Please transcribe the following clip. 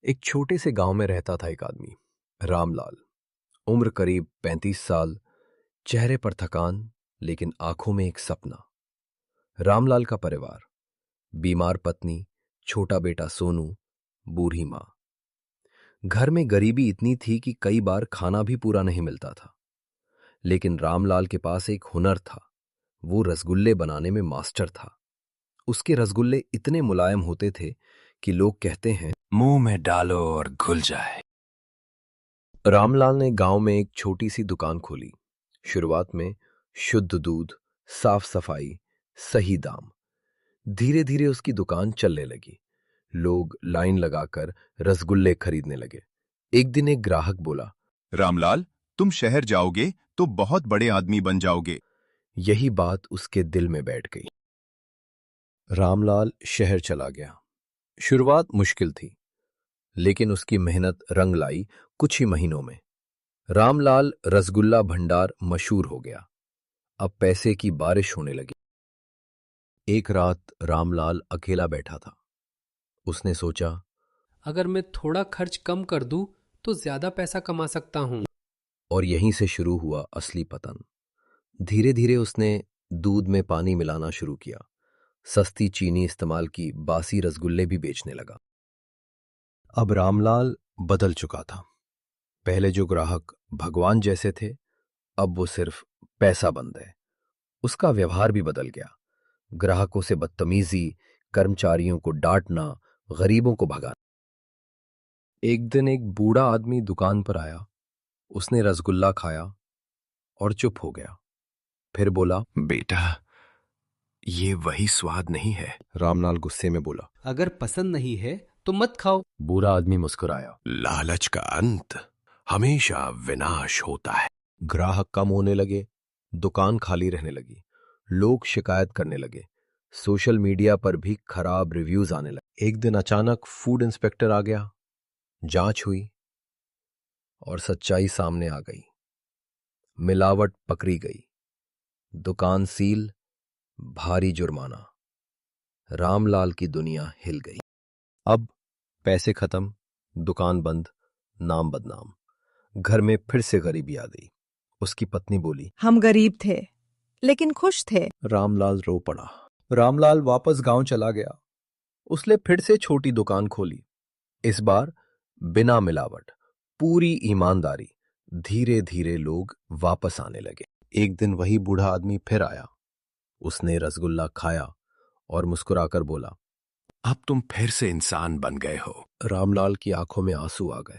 एक छोटे से गांव में रहता था एक आदमी, रामलाल। उम्र करीब 35 साल। चेहरे पर थकान, लेकिन आंखों में एक सपना। रामलाल का परिवार: बीमार पत्नी, छोटा बेटा सोनू, बूढ़ी माँ। घर में गरीबी इतनी थी कि कई बार खाना भी पूरा नहीं मिलता था। लेकिन रामलाल के पास एक हुनर था। वो रसगुल्ले बनाने में मास्टर था। उसके रसगुल्ले इतने मुलायम होते थे कि लोग कहते हैं, मुंह में डालो और घुल जाए। रामलाल ने गांव में एक छोटी सी दुकान खोली। शुरुआत में शुद्ध दूध, साफ सफाई, सही दाम। धीरे धीरे उसकी दुकान चलने लगी। लोग लाइन लगाकर रसगुल्ले खरीदने लगे। एक दिन एक ग्राहक बोला, रामलाल, तुम शहर जाओगे तो बहुत बड़े आदमी बन जाओगे। यही बात उसके दिल में बैठ गई। रामलाल शहर चला गया। शुरुआत मुश्किल थी, लेकिन उसकी मेहनत रंग लाई। कुछ ही महीनों में रामलाल रसगुल्ला भंडार मशहूर हो गया। अब पैसे की बारिश होने लगी। एक रात रामलाल अकेला बैठा था। उसने सोचा, अगर मैं थोड़ा खर्च कम कर दूं तो ज्यादा पैसा कमा सकता हूं। और यहीं से शुरू हुआ असली पतन। धीरे धीरे उसने दूध में पानी मिलाना शुरू किया। सस्ती चीनी इस्तेमाल की, बासी रसगुल्ले भी बेचने लगा। अब रामलाल बदल चुका था। पहले जो ग्राहक भगवान जैसे थे, अब वो सिर्फ पैसा बन गए। उसका व्यवहार भी बदल गया। ग्राहकों से बदतमीजी, कर्मचारियों को डांटना, गरीबों को भगाना। एक दिन एक बूढ़ा आदमी दुकान पर आया। उसने रसगुल्ला खाया और चुप हो गया। फिर बोला, बेटा, ये वही स्वाद नहीं है। रामलाल गुस्से में बोला, अगर पसंद नहीं है तो मत खाओ। बूढ़ा आदमी मुस्कुराया, लालच का अंत हमेशा विनाश होता है। ग्राहक कम होने लगे। दुकान खाली रहने लगी। लोग शिकायत करने लगे। सोशल मीडिया पर भी खराब रिव्यूज आने लगे। एक दिन अचानक फूड इंस्पेक्टर आ गया। जांच हुई और सच्चाई सामने आ गई। मिलावट पकड़ी गई। दुकान सील, भारी जुर्माना। रामलाल की दुनिया हिल गई। अब पैसे खत्म, दुकान बंद, नाम बदनाम। घर में फिर से गरीबी आ गई। उसकी पत्नी बोली, हम गरीब थे लेकिन खुश थे। रामलाल रो पड़ा। रामलाल वापस गांव चला गया। उसने फिर से छोटी दुकान खोली। इस बार बिना मिलावट, पूरी ईमानदारी। धीरे धीरे लोग वापस आने लगे। एक दिन वही बूढ़ा आदमी फिर आया। उसने रसगुल्ला खाया और मुस्कुराकर बोला, अब तुम फिर से इंसान बन गए हो। रामलाल की आंखों में आंसू आ गए।